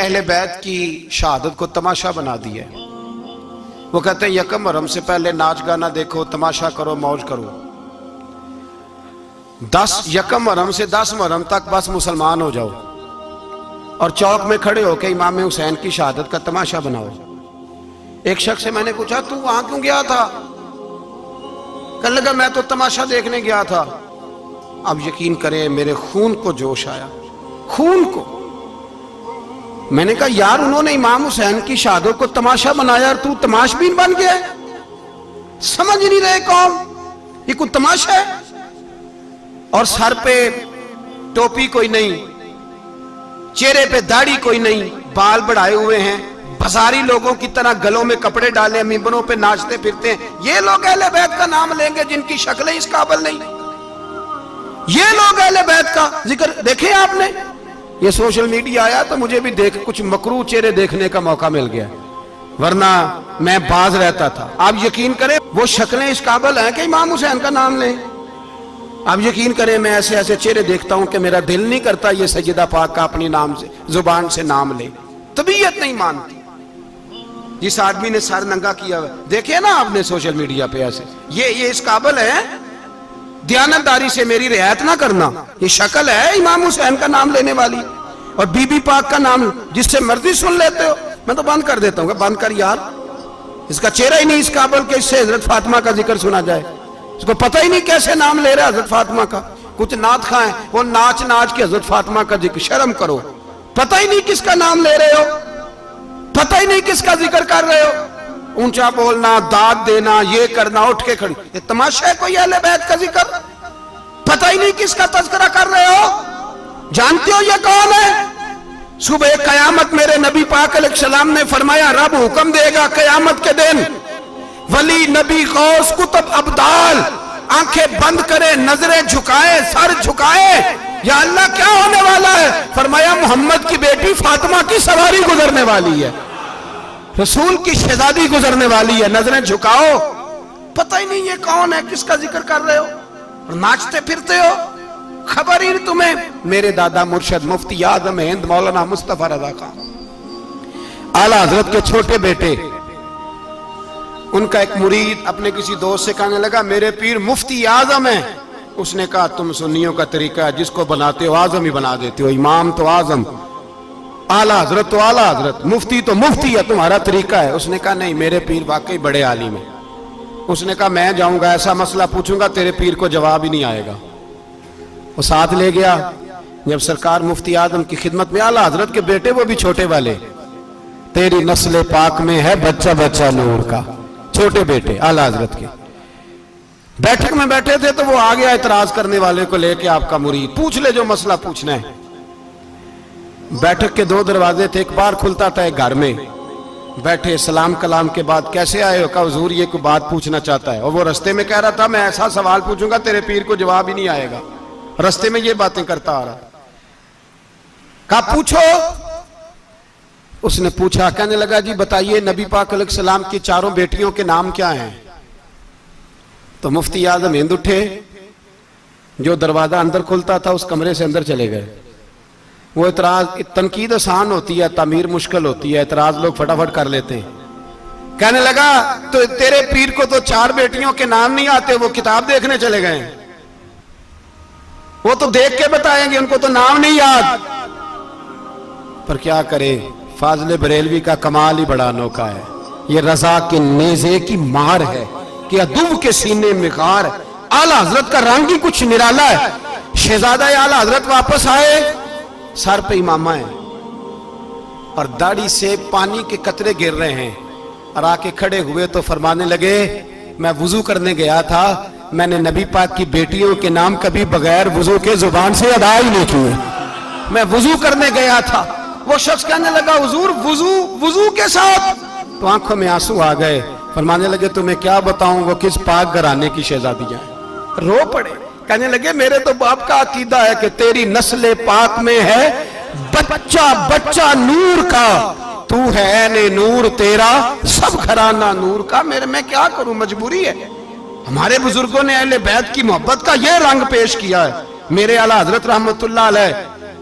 اہل بیت کی شہادت کو تماشا بنا دیا ہے۔ وہ کہتے ہیں یکم محرم سے پہلے ناچ گانا دیکھو، تماشا کرو، موج کرو۔ 10 یکم محرم سے 10 محرم تک بس مسلمان ہو جاؤ اور چوک میں کھڑے ہو کے امام حسین کی شہادت کا تماشا بناؤ۔ ایک شخص سے میں نے پوچھا تو وہاں کیوں گیا تھا؟ کہنے لگا میں تو تماشا دیکھنے گیا تھا۔ اب یقین کریں میرے خون کو جوش آیا، خون کو۔ میں نے کہا یار انہوں نے امام حسین کی شہادت کو تماشا بنایا اور تو تماش بین بن گیا ہے؟ سمجھ نہیں رہے قوم یہ کوئی تماشا ہے؟ اور سر پہ ٹوپی کوئی نہیں، چہرے پہ داڑھی کوئی نہیں، بال بڑھائے ہوئے ہیں، بازاری لوگوں کی طرح گلوں میں کپڑے ڈالے ممبروں پہ ناچتے پھرتے ہیں۔ یہ لوگ اہل بیت کا نام لیں گے جن کی شکلیں اس قابل نہیں؟ یہ لوگ اہل بیت کا ذکر دیکھیں آپ نے؟ یہ سوشل میڈیا آیا تو مجھے بھی کچھ مکروہ چہرے دیکھنے کا موقع مل گیا، ورنہ میں باز رہتا تھا۔ آپ یقین کریں وہ شکلیں اس قابل ہیں کہ امام حسین کا نام لیں؟ آپ یقین کریں میں ایسے ایسے چہرے دیکھتا ہوں کہ میرا دل نہیں کرتا یہ سیدہ پاک کا اپنی نام سے زبان سے نام لے، طبیعت نہیں مانتی۔ جس آدمی نے سر ننگا کیا ہوا دیکھیں نا آپ نے سوشل میڈیا پہ ایسے، یہ اس قابل ہے دیانتداری سے میری رعایت نہ کرنا؟ یہ شکل ہے امام حسین کا نام لینے والی؟ اور بی بی پاک کا نام جس سے مرضی سن لیتے ہو؟ میں تو بند کر دیتا ہوں کہ بند کر یار، اس کا چہرہ ہی نہیں اس قابل کہ اس سے حضرت فاطمہ کا ذکر سنا جائے۔ اس کو پتہ ہی نہیں کیسے نام لے رہا ہے حضرت فاطمہ کا۔ کچھ نعت خواہیں وہ ناچ ناچ کے حضرت فاطمہ کا ذکر، شرم کرو۔ پتہ ہی نہیں کس کا نام لے رہے ہو، پتہ ہی نہیں کس کا ذکر کر رہے ہو، اونچا بولنا، داد دینا، یہ کرنا، اٹھ کے کھڑی، یہ تماشا ہے کوئی اہل بیت کا ذکر؟ پتہ ہی نہیں کس کا تذکرہ کر رہے ہو؟ جانتے ہو یہ کون ہے؟ صبح قیامت میرے نبی پاک علیہ السلام نے فرمایا رب حکم دے گا قیامت کے دن، ولی نبی غوث کتب ابدال آنکھیں بند کرے، نظریں جھکائے، سر جھکائے، یا اللہ کیا ہونے والا ہے؟ فرمایا محمد کی بیٹی فاطمہ کی سواری گزرنے والی ہے، رسول کی شہزادی گزرنے والی ہے، نظریں جھکاؤ۔ پتہ ہی نہیں یہ کون ہے، کس کا ذکر کر رہے ہو اور ناچتے پھرتے ہو، خبر ہی تمہیں۔ میرے دادا مرشد مفتی اعظم ہند مولانا مصطفیٰ رضا خان اعلیٰ حضرت کے چھوٹے بیٹے، ان کا ایک مرید اپنے کسی دوست سے کہنے لگا میرے پیر مفتی اعظم ہیں۔ اس نے کہا تم سنیوں کا طریقہ ہے جس کو بناتے ہو اعظم ہی بنا دیتے ہو، امام تو اعظم، اعلیٰ حضرت تو اعلیٰ حضرت، مفتی تو مفتی ہے، تمہارا طریقہ ہے۔ اس نے کہا نہیں میرے پیر واقعی بڑے عالم ہیں۔ اس نے کہا میں جاؤں گا ایسا مسئلہ پوچھوں گا تیرے پیر کو جواب ہی نہیں آئے گا۔ وہ ساتھ لے گیا، جب سرکار مفتی اعظم کی خدمت میں، اعلیٰ حضرت کے بیٹے وہ بھی چھوٹے والے، تیری نسل پاک میں ہے بچہ بچہ نور کا، چھوٹے بیٹے اعلیٰ حضرت کے بیٹھک میں بیٹھے تھے تو وہ آگے اعتراض کرنے والے کو لے کے آپ کا مرید پوچھ لے جو مسئلہ پوچھنا ہے۔ بیٹھک کے 2 دروازے تھے، ایک بار کھلتا تھا ایک گھر میں، بیٹھے سلام کلام کے بعد کیسے آئے ہو؟ کہا حضور یہ کوئی بات پوچھنا چاہتا ہے، اور وہ رستے میں کہہ رہا تھا میں ایسا سوال پوچھوں گا تیرے پیر کو جواب ہی نہیں آئے گا، رستے میں یہ باتیں کرتا آ رہا۔ کہا پوچھو۔ اس نے پوچھا، کہنے لگا جی بتائیے نبی پاک علیہ السلام کی 4 بیٹیوں کے نام کیا ہیں؟ تو مفتی اعظم ہند اٹھے، جو دروازہ اندر کھلتا تھا اس کمرے سے اندر چلے گئے۔ وہ اعتراض، تنقید آسان ہوتی ہے، تعمیر مشکل ہوتی ہے، اعتراض لوگ فٹافٹ کر لیتے ہیں۔ کہنے لگا تو تیرے پیر کو تو 4 بیٹیوں کے نام نہیں آتے، وہ کتاب دیکھنے چلے گئے ہیں، وہ تو دیکھ کے بتائیں گے، ان کو تو نام نہیں یاد۔ پر کیا کرے، فاضل بریلوی کا کمال ہی بڑا انوکھا ہے، یہ رضا کے نیزے کی مار ہے کہ عدو کے سینے میں غار۔ اعلیٰ حضرت کا رنگ ہی کچھ نرالا ہے۔ شہزادہ اعلیٰ حضرت واپس آئے، سر پہ امامہ ہے اور داڑھی سے پانی کے قطرے گر رہے ہیں، اور آ کے کھڑے ہوئے تو فرمانے لگے میں وضو کرنے گیا تھا، میں نے نبی پاک کی بیٹیوں کے نام کبھی بغیر وضو کے زبان سے ادا ہی نہیں کیے، میں وضو کرنے گیا تھا۔ وہ شخص کہنے لگا حضور وضو کے ساتھ؟ تو آنکھوں میں آنسو آ گئے، فرمانے لگے تمہیں کیا بتاؤں وہ کس پاک گھرانے کی شہزادیاں ہیں۔ رو پڑے، کہنے لگے میرے تو باپ کا عقیدہ ہے کہ تیری نسل پاک میں ہے بچہ بچہ نور کا، تو ہے عین نور تیرا سب گھرانہ نور کا۔ میں کیا کروں، مجبوری ہے۔ ہمارے بزرگوں نے اہل بیت کی محبت کا یہ رنگ پیش کیا ہے۔ میرے اعلیٰ حضرت رحمت اللہ علیہ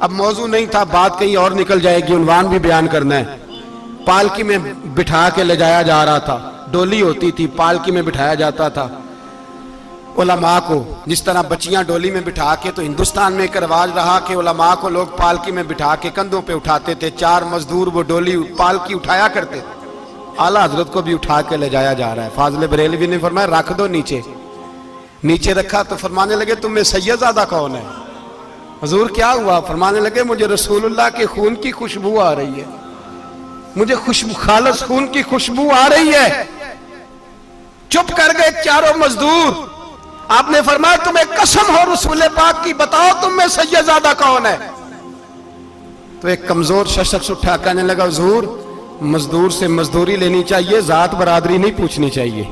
اب موضوع نہیں تھا, بات کہیں اور نکل جائے گی, عنوان بھی بیان کرنا ہے. پالکی میں بٹھا کے لے جایا جا رہا تھا, ڈولی ہوتی تھی, پالکی میں بٹھایا جاتا تھا علماء کو, جس طرح بچیاں ڈولی میں بٹھا کے, تو ہندوستان میں ایک رواج رہا کہ علماء کو لوگ پالکی میں بٹھا کے کندھوں پہ اٹھاتے تھے, 4 مزدور وہ ڈولی پالکی اٹھایا کرتے تھے. اعلیٰ حضرت کو بھی اٹھا کے لے جایا جا رہا ہے. فاضل بریلوی نے فرمایا رکھ دو نیچے. نیچے رکھا تو فرمانے لگے تم میں سید زادہ کون ہے؟ حضور کیا ہوا؟ فرمانے لگے مجھے رسول اللہ کے خون کی خوشبو آ رہی ہے, مجھے خالص خون کی خوشبو آ رہی ہے. چپ کر گئے چاروں مزدور. آپ نے فرمایا تمہیں قسم ہو رسول پاک کی, بتاؤ تم میں سید زادہ کون ہے؟ تو ایک کمزور شخص اٹھا کہنے لگا حضور مزدور سے مزدوری لینی چاہیے, ذات برادری نہیں پوچھنی چاہیے.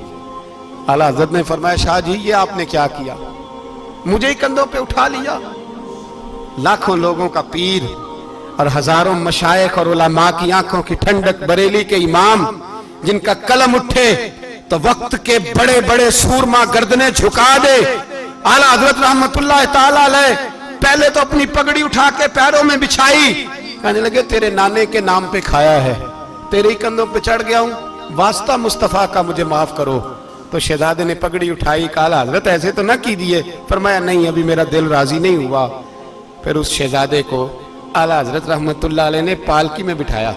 اعلیٰ حضرت نے فرمایا شاہ جی یہ آپ نے کیا کیا, مجھے ہی کندھوں پہ اٹھا لیا. لاکھوں لوگوں کا پیر اور ہزاروں مشائخ اور علماء کی آنکھوں کی ٹھنڈک, بریلی کے امام جن کا قلم اٹھے تو وقت کے بڑے بڑے سورما گردنیں جھکا دے. اعلیٰ حضرت رحمت اللہ تعالی علیہ پہلے تو اپنی پگڑی اٹھا کے پیروں میں بچھائی, کہنے لگے تیرے نانے کے نام پہ کھایا ہے, تیرے ہی کندھوں پہ چڑھ گیا ہوں, واسطہ مصطفیٰ کا مجھے معاف کرو. تو شہزادے نے پگڑی اٹھائی, کہا اعلیٰ حضرت ایسے تو نہ کیجیے. فرمایا نہیں ابھی میرا دل راضی نہیں ہوا. پھر اس شہزادے کو اعلیٰ حضرت رحمت اللہ علیہ نے پالکی میں بٹھایا.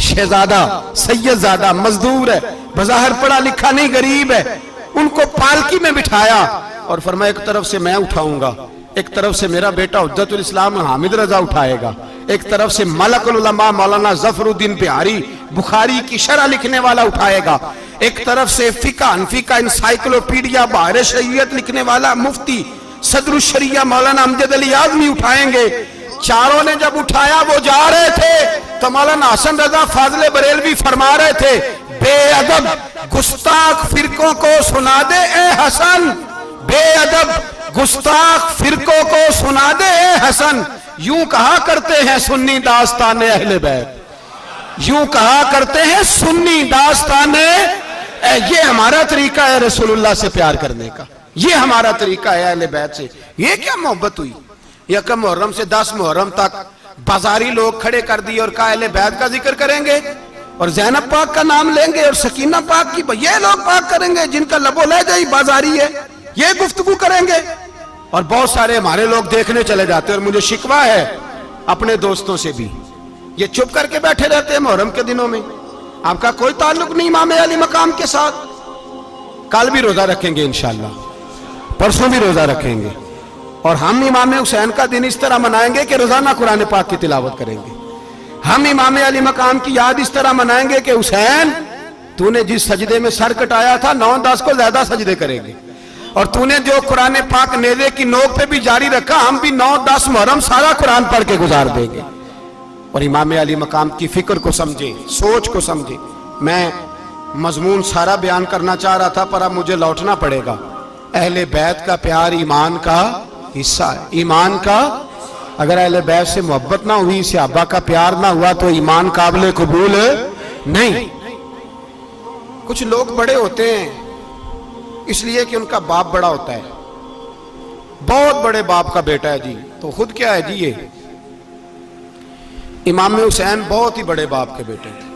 شہزادہ سید زادہ مزدور ہے, بظاہر پڑھا لکھا نہیں, غریب ہے, ان کو پالکی میں بٹھایا اور فرمایا ایک طرف سے میں اٹھاؤں گا, ایک طرف سے میرا بیٹا حجت الاسلام حامد رضا اٹھائے گا, ایک طرف سے ملک العلماء مولانا ظفر الدین بہاری بخاری کی شرح لکھنے والا اٹھائے گا, ایک طرف سے فقہ حنفی کا انسائیکلوپیڈیا بحر شریعت لکھنے والا مفتی صدر الشریعہ مولانا امجد علی اعظمی اٹھائیں گے. چاروں نے جب اٹھایا وہ جا رہے تھے تو مولانا حسن رضا فاضل بریلوی فرما رہے تھے بے ادب گستاخ فرقوں کو سنا دے اے حسن, بے ادب گستاخ فرقوں کو سنا دے اے حسن. یوں کہا کرتے ہیں سنی داستان اہل بیت, یوں کہا کرتے ہیں سنی داستان. یہ ہمارا طریقہ ہے رسول اللہ سے پیار کرنے کا, یہ ہمارا طریقہ ہے اہل بیت سے. یہ کیا محبت ہوئی؟ یکم محرم سے 10 محرم تک بازاری لوگ کھڑے کر دی اور کہا اہل بیت کا ذکر کریں گے اور زینب پاک کا نام لیں گے اور سکینہ پاک کی, یہ لوگ پاک کریں گے جن کا لب و لہجہ ہی بازاری ہے, یہ گفتگو کریں گے. اور بہت سارے ہمارے لوگ دیکھنے چلے جاتے ہیں, اور مجھے شکوہ ہے اپنے دوستوں سے بھی, یہ چپ کر کے بیٹھے رہتے ہیں محرم کے دنوں میں. آپ کا کوئی تعلق نہیں امام علی مقام کے ساتھ. کل بھی روزہ رکھیں گے انشاءاللہ, پرسوں بھی روزہ رکھیں گے, اور ہم امام حسین کا دن اس طرح منائیں گے کہ روزانہ قرآن پاک کی تلاوت کریں گے. ہم امام علی مقام کی یاد اس طرح منائیں گے کہ حسین تو نے جس سجدے میں سر کٹایا تھا 9-10 کو زیادہ سجدے کریں گے, اور تو نے جو قرآن پاک نیزے کی نوک پہ بھی جاری رکھا, ہم بھی 9-10 محرم سارا قرآن پڑھ کے گزار دیں گے. اور امام علی مقام کی فکر کو سمجھے, سوچ کو سمجھے. میں مضمون سارا بیان کرنا چاہ رہا تھا پر اب مجھے لوٹنا پڑے گا. اہل بیت کا پیار ایمان کا حصہ ہے, ایمان کا. اگر اہل بیت سے محبت نہ ہوئی, صحابہ کا پیار نہ ہوا تو ایمان قابل قبول نہیں. کچھ لوگ بڑے ہوتے ہیں اس لیے کہ ان کا باپ بڑا ہوتا ہے, بہت بڑے باپ کا بیٹا ہے جی, تو خود کیا ہے جی. یہ امام حسین بہت ہی بڑے باپ کے بیٹے تھے,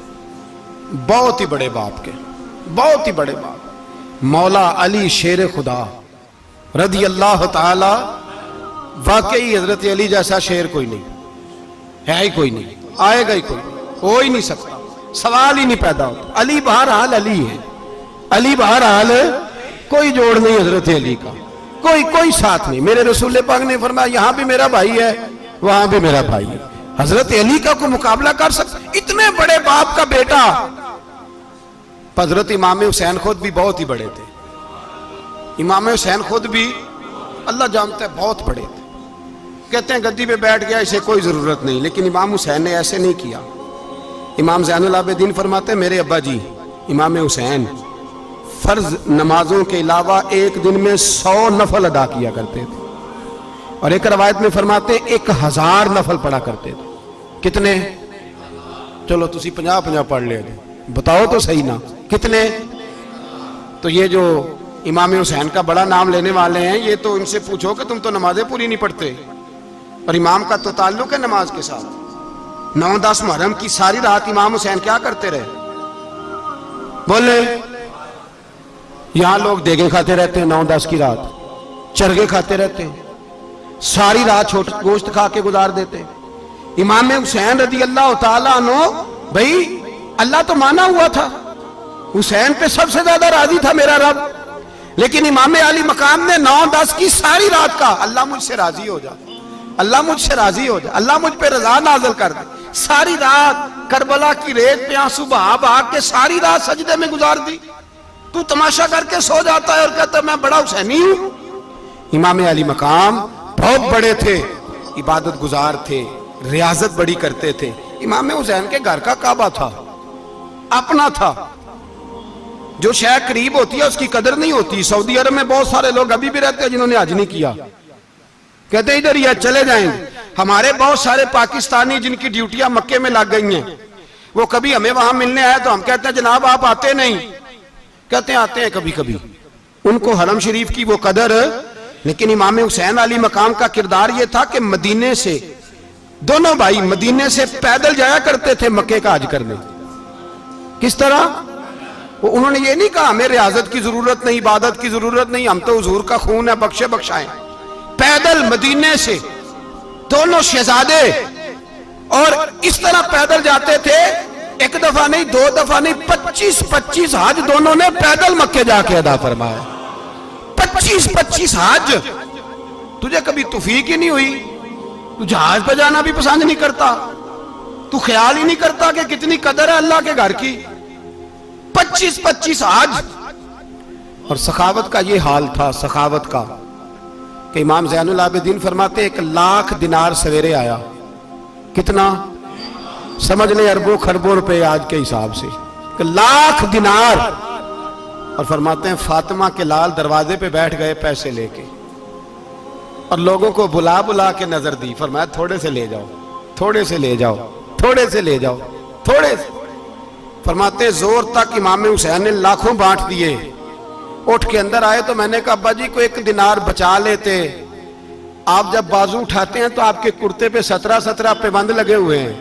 بہت ہی بڑے باپ کے, بہت ہی بڑے باپ. مولا علی شیر خدا رضی اللہ تعالی, واقعی حضرت علی جیسا شیر کوئی نہیں ہے, ہی کوئی نہیں, آئے گا ہی کوئی نہیں, ہو ہی نہیں سکتا, سوال ہی نہیں پیدا ہوتا. علی بہرحال علی ہے, علی بہرحال کوئی جوڑ نہیں حضرت علی کا, کوئی ساتھ نہیں. میرے رسول پاک نے فرمایا یہاں بھی میرا بھائی ہے وہاں بھی میرا بھائی ہے, حضرت علی کا کوئی مقابلہ کر سکتا؟ اتنے بڑے باپ کا بیٹا. حضرت امام حسین خود بھی بہت ہی بڑے تھے, امام حسین خود بھی اللہ جانتا ہے بہت بڑے تھے. کہتے ہیں گدی پہ بیٹھ گیا اسے کوئی ضرورت نہیں, لیکن امام حسین نے ایسے نہیں کیا. امام زین العابدین فرماتے ہیں میرے ابا جی امام حسین فرض نمازوں کے علاوہ ایک دن میں 100 نفل ادا کیا کرتے تھے, اور ایک روایت میں فرماتے ہیں 1000 نفل پڑھا کرتے تھے. کتنے؟ چلو تسی 50 پڑھ لے, بتاؤ تو صحیح نا کتنے. تو یہ جو امام حسین کا بڑا نام لینے والے ہیں, یہ تو ان سے پوچھو کہ تم تو نمازیں پوری نہیں پڑھتے, اور امام کا تو تعلق ہے نماز کے ساتھ. 9-10 محرم کی ساری رات امام حسین کیا کرتے رہے؟ بولے. یہاں لوگ دیگیں کھاتے رہتے ہیں 9-10 کی رات, چرگے کھاتے رہتے ہیں, ساری رات گوشت کھا کے گزار دیتے ہیں. امام حسین رضی اللہ تعالیٰ عنہ, بھائی اللہ تو مانا ہوا تھا, حسین پہ سب سے زیادہ راضی تھا میرا رب, لیکن امام علی مقام نے 9-10 کی ساری رات کا اللہ مجھ سے راضی ہو جا, اللہ مجھ سے راضی ہو جا, اللہ مجھ پہ رضا نازل کر دے. ساری رات کربلا کی ریت پہ آنسو بہا بہا کے ساری رات سجدے میں گزار دی. تو تماشا کر کے سو جاتا ہے اور کہتا ہے میں بڑا حسینی ہوں. امام علی مقام بہت بڑے تھے, عبادت گزار تھے, ریاضت بڑی کرتے تھے. امام حسین کے گھر کا کعبہ تھا, اپنا تھا. جو شے قریب ہوتی ہے اس کی قدر نہیں ہوتی. سعودی عرب میں بہت سارے لوگ ابھی بھی رہتے ہیں جنہوں نے حج نہیں کیا, کہتے ہیں ادھر ہی چلے جائیں. ہمارے بہت سارے پاکستانی جن کی ڈیوٹیاں مکے میں لگ گئی ہیں, وہ کبھی ہمیں وہاں ملنے آئے تو ہم کہتے ہیں جناب آپ آتے نہیں, کہتے ہیں آتے ہیں کبھی کبھی. ان کو حرم شریف کی وہ قدر. لیکن امام حسین علی مقام کا کردار یہ تھا کہ مدینے سے, دونوں بھائی مدینے سے پیدل جایا کرتے تھے مکے کا حج کرنے. کس طرح؟ انہوں نے یہ نہیں کہا ہمیں ریاضت کی ضرورت نہیں, عبادت کی ضرورت نہیں, ہم تو حضور کا خون ہے, بخشے بخشائیں. پیدل مدینے سے دونوں شہزادے, اور اس طرح پیدل جاتے تھے. ایک دفعہ نہیں, 2 دفعہ نہیں, 25 حج دونوں نے پیدل مکے جا کے ادا فرمایا. 25 حج. تجھے کبھی توفیق ہی نہیں ہوئی؟ تو جہاز پہ جانا بھی پسند نہیں کرتا, تو خیال ہی نہیں کرتا کہ کتنی قدر ہے اللہ کے گھر کی. 25 حج. اور سخاوت کا یہ حال تھا, سخاوت کا, کہ امام زین العابدین فرماتے 1,00,000 دینار سویرے آیا. کتنا؟ سمجھ لیں اربوں خربوں روپے آج کے حساب سے, 1,00,000 دینار. اور فرماتے ہیں فاطمہ کے لال دروازے پہ بیٹھ گئے پیسے لے کے, اور لوگوں کو بلا بلا کے نظر دی. فرمایا تھوڑے سے لے جاؤ, تھوڑے سے لے جاؤ, تھوڑے سے لے جاؤ, تھوڑے سے. فرماتے ہیں زور تک امام حسین نے لاکھوں بانٹ دیے. اٹھ کے اندر آئے تو میں نے کہا ابا جی کو 1 دینار بچا لیتے. آپ جب بازو اٹھاتے ہیں تو آپ کے کرتے پہ 17 پیبند لگے ہوئے ہیں,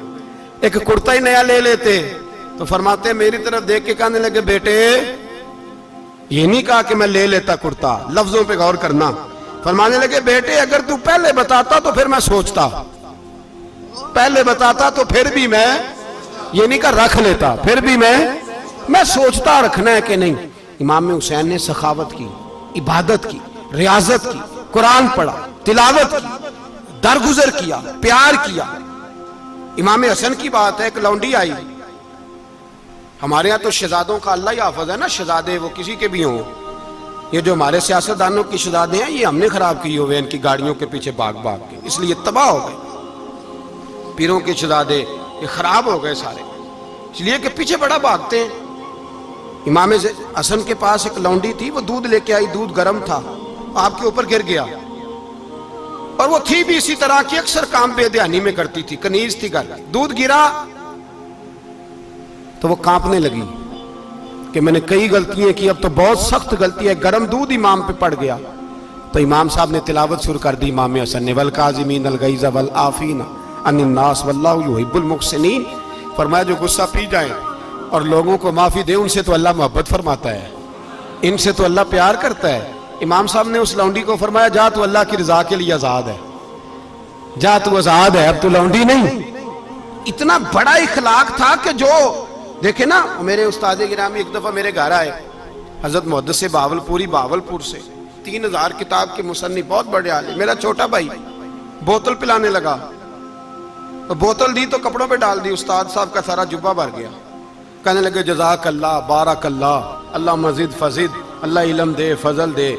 ایک کرتا ہی نیا لے لیتے. تو فرماتے ہیں میری طرف دیکھ کے کہنے لگے بیٹے یہ نہیں کہا کہ میں لے لیتا کرتا, لفظوں پہ غور کرنا. فرمانے لگے بیٹے اگر تو پہلے بتاتا تو پھر میں سوچتا, پہلے بتاتا تو پھر بھی میں یہ نہیں کہا رکھ لیتا, پھر بھی میں سوچتا رکھنا ہے کہ نہیں. امام حسین نے سخاوت کی, عبادت کی, ریاضت کی, قرآن پڑھا, تلاوت کی, درگزر کیا, پیار کیا. امام حسن کی بات ہے, ایک لونڈی آئی. ہمارے ہاں تو شہزادوں کا اللہ ہی حافظ ہے نا, شہزادے وہ کسی کے بھی ہوں. یہ جو ہمارے سیاستدانوں کی شہزادے ہیں یہ ہم نے خراب کیے ہوئے ان کی گاڑیوں کے پیچھے بھاگ بھاگ کے, اس لیے تباہ ہو گئے. پیروں کے شہزادے یہ خراب ہو گئے سارے, اس لیے کہ پیچھے بڑا بھاگتے ہیں. امام حسن کے پاس ایک لونڈی تھی, وہ دودھ لے کے آئی, دودھ گرم تھا, آپ کے اوپر گر گیا. اور وہ تھی بھی اسی طرح کی, اکثر کام بے دھیانی میں کرتی تھی, کنیز تھی گھر. دودھ گرا تو وہ کانپنے لگی کہ میں نے کئی غلطیاں کی, اب تو بہت سخت غلطی ہے. گرم دودھ امام پہ پڑ گیا تو امام صاحب نے تلاوت شروع کر دی امام حسن نے, والکاظمین الغیظ والعافین عن الناس واللہ یحب المحسنین. فرمایا جو غصہ پی جائیں اور لوگوں کو معافی دے, ان سے تو اللہ محبت فرماتا ہے, ان سے تو اللہ پیار کرتا ہے. امام صاحب نے اس لونڈی کو فرمایا جا تو اللہ کی رضا کے لیے آزاد ہے, جا تو آزاد ہے, اب تو لونڈی نہیں. اتنا بڑا اخلاق تھا کہ جو دیکھیں نا, میرے استاد گرامی ایک دفعہ میرے گھر آئے, حضرت محدث سے باولپور سے, 3000 کتاب کے مصنف, بہت بڑے عالم. میرا چھوٹا بھائی بوتل پلانے لگا, تو بوتل دی تو کپڑوں پہ ڈال دی, استاد صاحب کا سارا جبہ بھر گیا. کہنے لگے جزاک اللہ, بارک اللہ, اللہ مزید فزید, اللہ علم دے, فضل دے.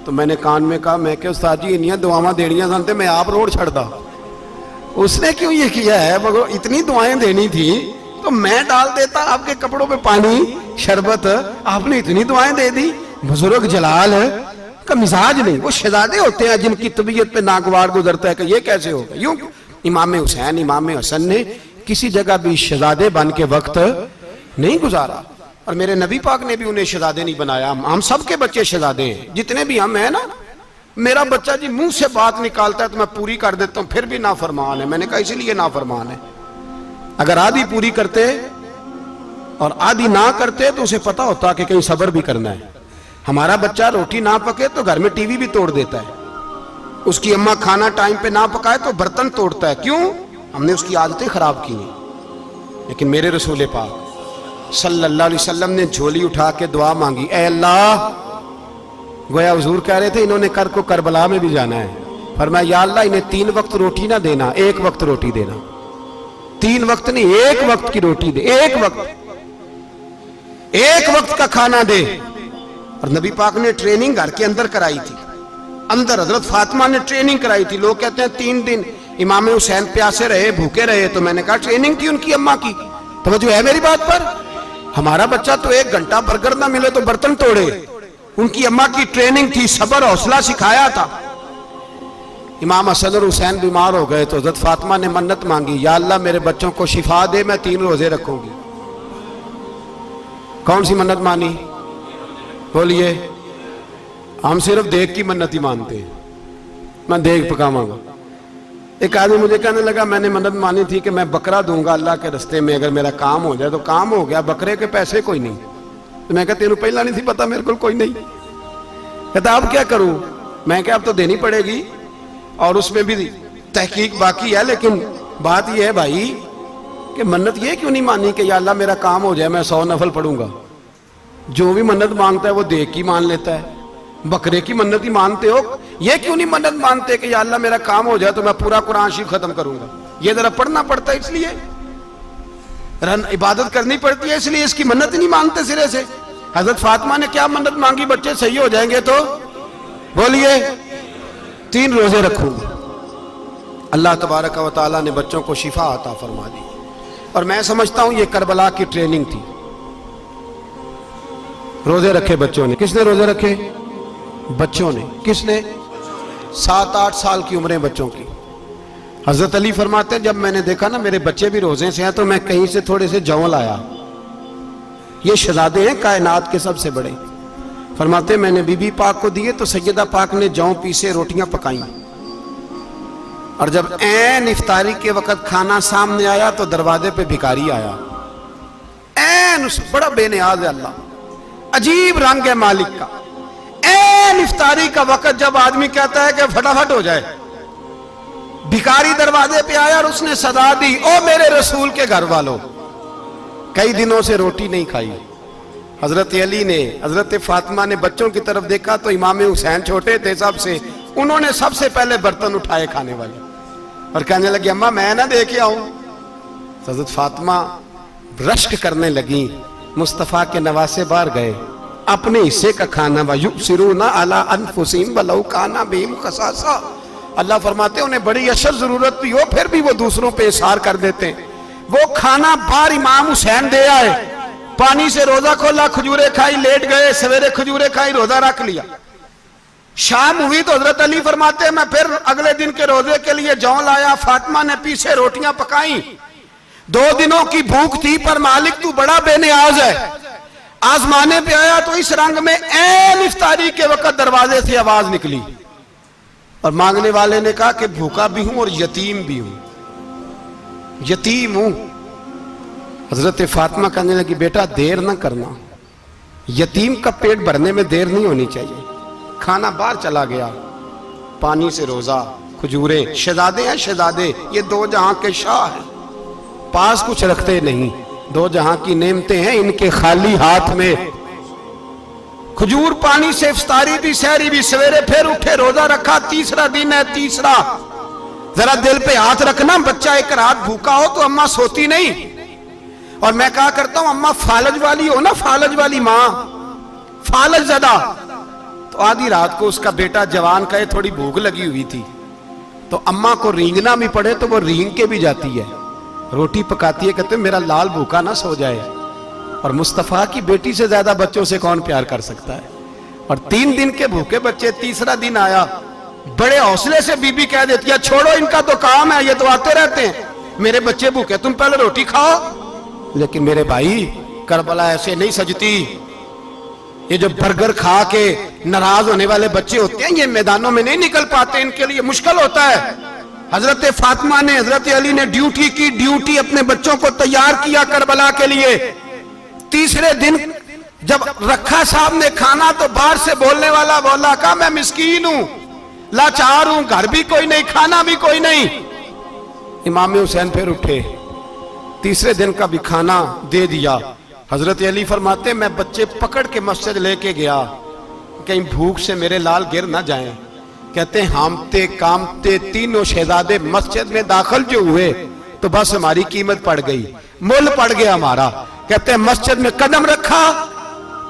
تو میں نے کان میں کہا, میں کہ استاد جی انیاں دعاواں دینیاں سنتے, میں آپ روڑ چھڑ دا. اس نے کیوں یہ کیا ہے, مگر اتنی دعائیں دینی تھی تو میں ڈال دیتا آپ کے کپڑوں پہ پانی شربت, آپ نے اتنی دعائیں دے دی. بزرگ جلال کا مزاج نہیں. وہ شہزادے ہوتے ہیں جن کی طبیعت پہ ناگوار گزرتا ہے کہ یہ کیسے ہوگا. یوں امام حسین, امام حسن نے کسی جگہ بھی شہزادے بن کے وقت نہیں گزارا, اور میرے نبی پاک نے بھی انہیں شہزادے نہیں بنایا. ہم سب کے بچے شہزادے ہیں, جتنے بھی ہم ہیں نا, میرا بچہ جی منہ سے بات نکالتا ہے تو میں پوری کر دیتا ہوں، پھر بھی نافرمان ہے۔ میں نے کہا اسی لیے نافرمان ہے، اگر آدھی پوری کرتے اور آدھی نہ کرتے تو اسے پتا ہوتا کہ کہیں صبر بھی کرنا ہے۔ ہمارا بچہ روٹی نہ پکے تو گھر میں ٹی وی بھی توڑ دیتا ہے، اس کی اماں کھانا ٹائم پہ نہ پکائے تو برتن توڑتا ہے۔ کیوں؟ ہم نے اس کی عادتیں خراب کی ہیں۔ لیکن میرے رسول پاک صلی اللہ علیہ وسلم نے جھولی اٹھا کے دعا مانگی، اے اللہ، گویا حضور کہہ رہے تھے انہوں نے کر کو کربلا میں بھی جانا ہے، فرمایا یا اللہ انہیں 3 وقت روٹی نہ دینا، 1 وقت روٹی دینا، 3 وقت نہیں، 1 وقت کی روٹی دے، 1 وقت کا کھانا دے۔ اور نبی پاک نے ٹریننگ گھر کے اندر کرائی تھی، اندر حضرت فاطمہ نے ٹریننگ کرائی تھی۔ لوگ کہتے ہیں 3 دن امام حسین پیاسے رہے، بھوکے رہے، تو میں نے کہا ٹریننگ تھی ان کی اماں کی۔ توجہ ہے میری بات پر؟ ہمارا بچہ تو 1 گھنٹہ برگر نہ ملے تو برتن توڑے، ان کی اماں کی ٹریننگ تھی، صبر حوصلہ سکھایا تھا۔ امام حسن اور حسین بیمار ہو گئے تو حضرت فاطمہ نے منت مانگی، یا اللہ میرے بچوں کو شفا دے، میں 3 روزے رکھوں گی۔ کون سی منت مانی؟ بولیے۔ ہم صرف دیکھ کی منت ہی مانتے ہیں، میں دیکھ پکاواں گا۔ ایک آدمی مجھے کہنے لگا میں نے منت مانی تھی کہ میں بکرا دوں گا اللہ کے رستے میں، اگر میرا کام ہو جائے تو کام ہو گیا، بکرے کے پیسے کوئی نہیں۔ تو میں کہا تیرے پہلا نہیں تھی پتا میرے کو کوئی نہیں؟ کہتا اب کیا کروں؟ میں کہا اب تو دینی پڑے گی، اور اس میں بھی تحقیق باقی ہے، لیکن بات یہ ہے بھائی کہ منت یہ کیوں نہیں مانی کہ یا اللہ میرا کام ہو جائے میں 100 نفل پڑھوں گا؟ جو بھی منت مانگتا ہے وہ دیکھ کی مان لیتا ہے، بکرے کی منت ہی مانتے ہو، یہ کیوں نہیں منت مانتے کہ یا اللہ میرا کام ہو جائے تو میں پورا قرآن شریف ختم کروں گا؟ یہ ذرا پڑھنا پڑتا ہے، اس لیے عبادت کرنی پڑتی ہے، اس لیے اس کی منت ہی نہیں مانتے سرے سے۔ حضرت فاطمہ نے کیا منت مانگی؟ بچے صحیح ہو جائیں گے تو بولیے 3 روزے رکھوں گا۔ اللہ تبارک و تعالیٰ نے بچوں کو شفا عطا فرما دی، اور میں سمجھتا ہوں یہ کربلا کی ٹریننگ تھی۔ روزے رکھے بچوں نے، کس نے روزے رکھے؟ بچوں نے۔ کس نے؟ 7-8 سال کی عمریں بچوں کی۔ حضرت علی فرماتے ہیں جب میں نے دیکھا نا میرے بچے بھی روزے سے ہیں تو میں کہیں سے تھوڑے سے جوں لایا، یہ شہزادے ہیں کائنات کے سب سے بڑے۔ فرماتے ہیں میں نے بی بی پاک کو دیے تو سیدہ پاک نے جوں پیسے روٹیاں پکائیں، اور جب عین افطاری کے وقت کھانا سامنے آیا تو دروازے پہ بھکاری آیا، عین اس بڑا بے نیاز ہے اللہ، عجیب رنگ ہے مالک کا۔ عین افطاری کا وقت جب آدمی کہتا ہے کہ فٹافٹ ہو جائے، بھکاری دروازے پہ آیا اور اس نے صدا دی، او میرے رسول کے گھر والوں، کئی دنوں سے روٹی نہیں کھائی۔ حضرت علی نے، حضرت فاطمہ نے بچوں کی طرف دیکھا تو امام حسین چھوٹے تھے سب سے، انہوں نے سب سے پہلے برتن اٹھائے کھانے والے، اور کہنے لگے اماں میں نہ دے کے آؤں۔ حضرت فاطمہ رشک کرنے لگی، مصطفیٰ کے نواسے باہر گئے، اپنے حصے کا کھانا وَيُؤْثِرُونَ عَلَىٰ أَنفُسِهِمْ وَلَوْ كَانَ بِهِمْ خَصَاصَةٌ، اللہ فرماتے ہیں انہیں بڑی اشد ضرورت بھی ہو پھر بھی وہ دوسروں پہ اثار کر دیتے ہیں۔ وہ کھانا باہر امام حسین دے آئے، پانی سے روزہ کھولا، کھجورے کھائی، لیٹ گئے، سویرے کھجورے کھائی، روزہ رکھ لیا۔ شام ہوئی تو حضرت علی فرماتے ہیں میں پھر اگلے دن کے روزے کے لیے جوں لایا، فاطمہ نے پیچھے روٹیاں پکائیں، 2 دنوں کی بھوک تھی، پر مالک تو بڑا بے نیاز ہے، آزمانے پہ آیا تو اس رنگ میں عین افطاری کے وقت دروازے سے آواز نکلی، اور مانگنے والے نے کہا کہ بھوکا بھی ہوں اور یتیم بھی ہوں، یتیم ہوں۔ حضرت فاطمہ کہنے لگی بیٹا دیر نہ کرنا، یتیم کا پیٹ بھرنے میں دیر نہیں ہونی چاہیے۔ کھانا باہر چلا گیا، پانی سے روزہ، کھجورے، شہزادے ہیں شہزادے، یہ 2 جہاں کے شاہ ہیں، پاس کچھ رکھتے نہیں، 2 جہاں کی نعمتیں ہیں ان کے خالی ہاتھ میں۔ کھجور پانی سے افطاری بھی سحری بھی، سویرے پھر اٹھے روزہ رکھا، تیسرا دن ہے، تیسرا ذرا دل پہ ہاتھ رکھنا، بچہ ایک رات بھوکا ہو تو اماں سوتی نہیں، اور میں کہا کرتا ہوں اماں فالج والی ہو نا، فالج والی ماں، فالج زدہ، تو آدھی رات کو اس کا بیٹا جوان کہے تھوڑی بھوک لگی ہوئی تھی، تو اماں کو رینگنا بھی پڑے تو وہ رینگ کے بھی جاتی ہے، روٹی پکاتی ہے، کہتے ہیں میرا لال بھوکا نہ سو جائے۔ اور مصطفیٰ کی بیٹی سے زیادہ بچوں سے کون پیار کر سکتا ہے؟ اور 3 دن کے بھوکے بچے، تیسرا دن آیا، بڑے حوصلے سے بی بی کہہ دیتی ہے چھوڑو ان کا تو کام ہے، یہ تو آتے رہتے ہیں، میرے بچے بھوکے تم پہلے روٹی کھاؤ۔ لیکن میرے بھائی کربلا ایسے نہیں سجتی، یہ جو برگر کھا کے ناراض ہونے والے بچے ہوتے ہیں یہ میدانوں میں نہیں نکل پاتے، ان کے لیے مشکل ہوتا ہے۔ حضرت فاطمہ نے، حضرت علی نے ڈیوٹی کی، ڈیوٹی اپنے بچوں کو تیار کیا کربلا کے لیے۔ تیسرے دن جب رکھا صاحب نے کھانا تو باہر سے بولنے والا بولا کہا میں مسکین ہوں، لاچار ہوں، گھر بھی کوئی نہیں، کھانا بھی کوئی نہیں۔ امام حسین پھر اٹھے، تیسرے دن کا بھی کھانا دے دیا۔ حضرت علی فرماتے میں بچے پکڑ کے مسجد لے کے گیا، کہیں بھوک سے میرے لال گر نہ جائیں۔ کہتے ہیں ہامتے کامتے تینوں شہزادے مسجد میں داخل جو ہوئے تو بس ہماری قیمت پڑ گئی، مول پڑ گیا ہمارا۔ کہتے ہیں مسجد میں قدم رکھا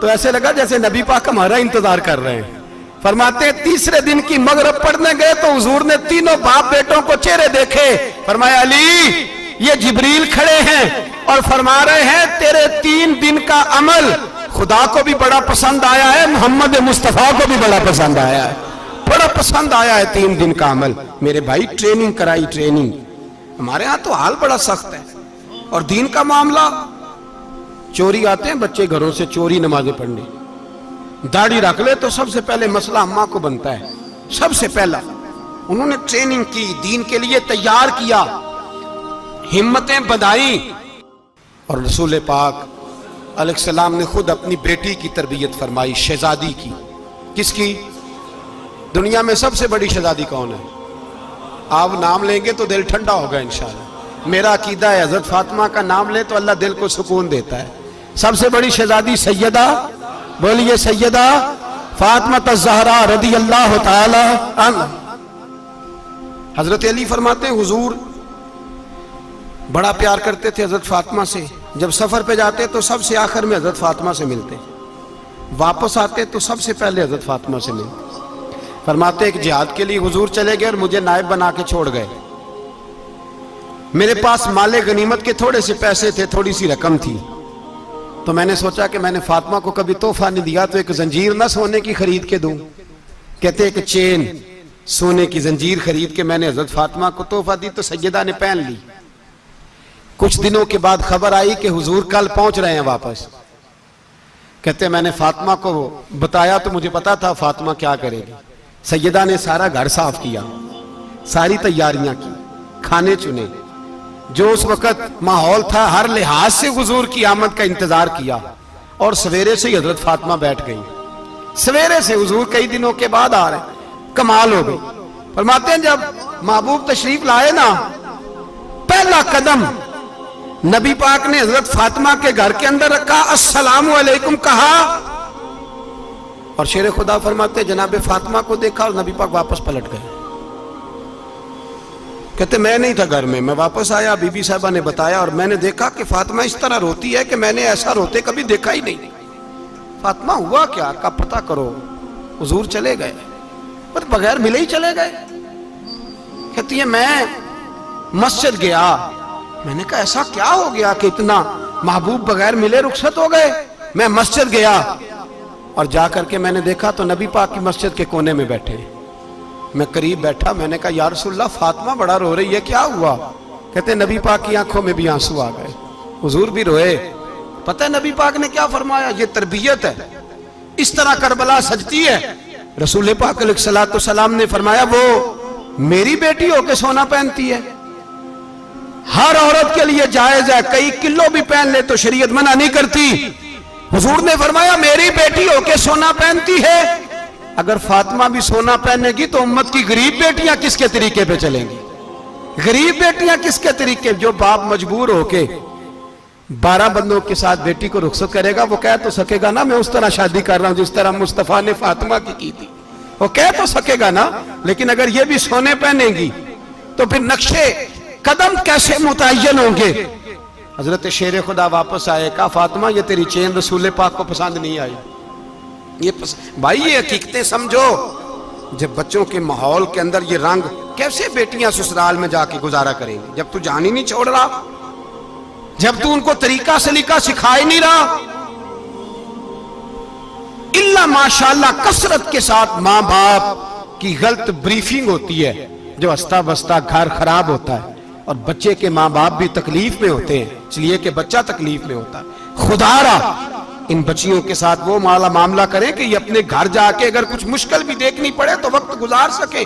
تو ایسے لگا جیسے نبی پاک ہمارا انتظار کر رہے ہیں۔ فرماتے ہیں تیسرے دن کی مغرب پڑھنے گئے تو حضور نے تینوں باپ بیٹوں کو چہرے دیکھے، فرمایا علی یہ جبریل کھڑے ہیں اور فرما رہے ہیں تیرے 3 دن کا عمل خدا کو بھی بڑا پسند آیا ہے، محمد مصطفیٰ کو بھی بڑا پسند آیا ہے، بڑا پسند آیا ہے 3 دن کا عمل۔ میرے بھائی ٹریننگ کرائی، ٹریننگ۔ ہمارے ہاں تو حال بڑا سخت ہے، اور دین کا معاملہ چوری آتے ہیں بچے گھروں سے چوری نمازیں پڑھنے، داڑھی رکھ لے تو سب سے پہلے مسئلہ اماں کو بنتا ہے، سب سے پہلا۔ انہوں نے ٹریننگ کی، دین کے لیے تیار کیا، ہمتیں بدھائیں، اور رسول پاک علیہ السلام نے خود اپنی بیٹی کی تربیت فرمائی، شہزادی کی۔ کس کی؟ دنیا میں سب سے بڑی شہزادی کون ہے؟ آپ نام لیں گے تو دل ٹھنڈا ہوگا انشاءاللہ۔ میرا عقیدہ ہے حضرت فاطمہ کا نام لے تو اللہ دل کو سکون دیتا ہے۔ سب سے بڑی شہزادی سیدہ، بولیے سیدہ فاطمہ الزہرا رضی اللہ تعالی عنہ۔ حضرت علی فرماتے ہیں حضور بڑا پیار کرتے تھے حضرت فاطمہ سے، جب سفر پہ جاتے تو سب سے آخر میں حضرت فاطمہ سے ملتے، واپس آتے تو سب سے پہلے حضرت فاطمہ سے ملتے۔ فرماتے ایک جہاد کے لیے حضور چلے گئے اور مجھے نائب بنا کے چھوڑ گئے، میرے پاس مال غنیمت کے تھوڑے سے پیسے تھے، تھوڑی سی رقم تھی، تو میں نے سوچا کہ میں نے فاطمہ کو کبھی تحفہ نہیں دیا تو ایک زنجیر نہ سونے کی خرید کے دوں۔ کہتے ایک چین سونے کی زنجیر خرید کے میں نے حضرت فاطمہ کو تحفہ دی تو سیدہ نے پہن لی۔ کچھ دنوں کے بعد خبر آئی کہ حضور کل پہنچ رہے ہیں واپس۔ کہتے میں نے فاطمہ کو بتایا تو مجھے پتا تھا فاطمہ کیا کرے گی۔ سیدہ نے سارا گھر صاف کیا، ساری تیاریاں کی، کھانے چنے، جو اس وقت ماحول تھا ہر لحاظ سے حضور کی آمد کا انتظار کیا، اور سویرے سے ہی حضرت فاطمہ بیٹھ گئی۔ سویرے سے حضور کئی دنوں کے بعد آ رہے ہیں، کمال ہو گئی۔ فرماتے ہیں جب محبوب تشریف لائے نا، پہلا قدم نبی پاک نے حضرت فاطمہ کے گھر کے اندر رکھا، السلام علیکم کہا، اور شیر خدا فرماتے جناب فاطمہ کو دیکھا اور نبی پاک واپس پلٹ گئے۔ کہتے میں نہیں تھا گھر میں واپس آیا، بی بی صاحبہ نے بتایا اور میں نے دیکھا کہ فاطمہ اس طرح روتی ہے کہ میں نے ایسا روتے کبھی دیکھا ہی نہیں۔ فاطمہ ہوا کیا کا پتہ کرو۔ حضور چلے گئے، پر بغیر ملے ہی چلے گئے۔ کہتی ہے میں مسجد گیا، میں نے کہا ایسا کیا ہو گیا کہ اتنا محبوب بغیر ملے رخصت ہو گئے؟ میں مسجد گیا اور جا کر کے میں نے دیکھا تو نبی پاک کی مسجد کے کونے میں بیٹھے۔ میں قریب بیٹھا، میں نے کہا یا رسول اللہ فاطمہ بڑا رو رہی ہے، کیا ہوا؟ کہتے نبی پاک کی آنکھوں میں بھی آنسو آ گئے، حضور بھی روئے۔ پتہ ہے نبی پاک نے کیا فرمایا؟ یہ تربیت ہے، اس طرح کربلا سجتی ہے۔ رسول پاک علیہ الصلوۃ والسلام نے فرمایا وہ میری بیٹی ہو کے سونا پہنتی ہے، ہر عورت کے لیے جائز ہے، کئی کلو بھی پہن لے تو شریعت منع نہیں کرتی۔ حضور نے فرمایا میری بیٹی ہو کے سونا پہنتی ہے، اگر فاطمہ بھی سونا پہنے گی تو امت کی غریب بیٹیاں کس کے طریقے پہ چلیں گی؟ غریب بیٹیاں کس کے طریقے؟ جو باپ مجبور ہو کے 12 بندوں کے ساتھ بیٹی کو رخصت کرے گا وہ کہہ تو سکے گا نا میں اس طرح شادی کر رہا ہوں جس طرح مصطفیٰ نے فاطمہ کی تھی، وہ کہہ تو سکے گا نا، لیکن اگر یہ بھی سونے پہنے گی تو پھر نقشے قدم کیسے متعین ہوں گے؟ حضرت شیر خدا واپس آئے، کہا فاطمہ یہ تیری چین رسول پاک کو پسند نہیں آئی۔ بھائی یہ حقیقتیں سمجھو، جب بچوں کے ماحول کے اندر یہ رنگ، کیسے بیٹیاں سسرال میں جا کے گزارا کریں گی جب تو جان ہی نہیں چھوڑ رہا، جب تو ان کو طریقہ سلیقہ سکھائے نہیں رہا؟ اللہ ماشاءاللہ کثرت کے ساتھ ماں باپ کی غلط بریفنگ ہوتی ہے، جو ہستا بستا گھر خراب ہوتا ہے، اور بچے کے ماں باپ بھی تکلیف میں ہوتے ہیں، اس لیے کہ بچہ تکلیف میں ہوتا ہے۔ خدا را ان بچیوں کے ساتھ وہ معاملہ کریں کہ یہ اپنے گھر جا کے اگر کچھ مشکل بھی دیکھنی پڑے تو وقت گزار سکے.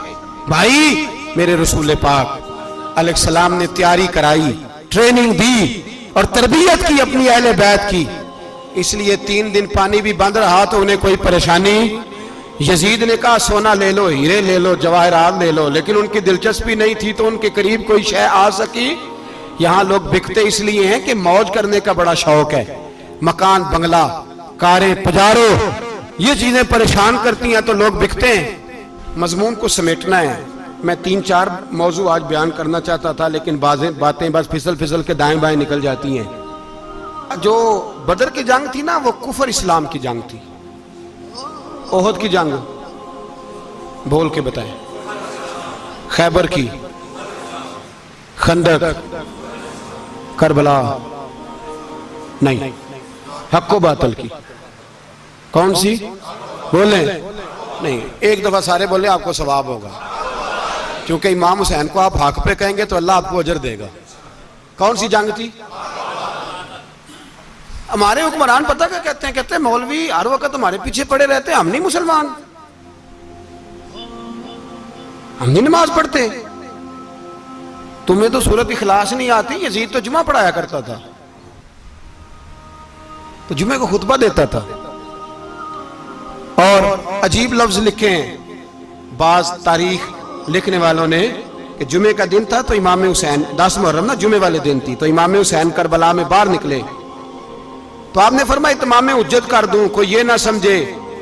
بھائی میرے رسول پاک علیہ السلام نے تیاری کرائی، ٹریننگ دی اور تربیت کی اپنی اہل بیت کی، اس لیے 3 دن پانی بھی بند رہا تو انہیں کوئی پریشانی. یزید نے کہا سونا لے لو، ہیرے لے لو، جواہرات لے لو، لیکن ان کی دلچسپی نہیں تھی تو ان کے قریب کوئی شے آ سکی. یہاں لوگ بکتے اس لیے ہیں کہ موج کرنے کا بڑا شوق ہے، مکان بنگلہ کاریں پجارو یہ چیزیں پریشان کرتی ہیں تو لوگ بکتے ہیں. مضمون کو سمیٹنا ہے. میں 3-4 موضوع آج بیان کرنا چاہتا تھا لیکن باتیں بس پھسل کے دائیں بائیں نکل جاتی ہیں. جو بدر کی جنگ تھی نا وہ کفر اسلام کی جنگ تھی. احد کی جنگ بول کے بتائیں. خیبر کی، خندق، کربلا نہیں، حق و باطل کی. کون سی بولیں؟ نہیں، ایک دفعہ سارے بولیں آپ کو ثواب ہوگا، کیونکہ امام حسین کو آپ حق پہ کہیں گے تو اللہ آپ کو اجر دے گا. کون سی جنگ تھی؟ ہمارے حکمران پتہ کیا کہتے ہیں مولوی ہر وقت ہمارے پیچھے پڑے رہتے ہیں، ہم نہیں مسلمان، ہم نہیں نماز پڑھتے، تمہیں تو سورۃ اخلاص نہیں آتی. یزید تو جمعہ پڑھایا کرتا تھا، تو جمعے کو خطبہ دیتا تھا. اور عجیب لفظ لکھے ہیں بعض تاریخ لکھنے والوں نے کہ جمعے کا دن تھا تو امام حسین 10 محرم نا جمعے والے دن تھی، تو امام حسین کربلا میں باہر نکلے تو آپ نے فرمایا اتمام حجت کر دوں، کوئی یہ نہ سمجھے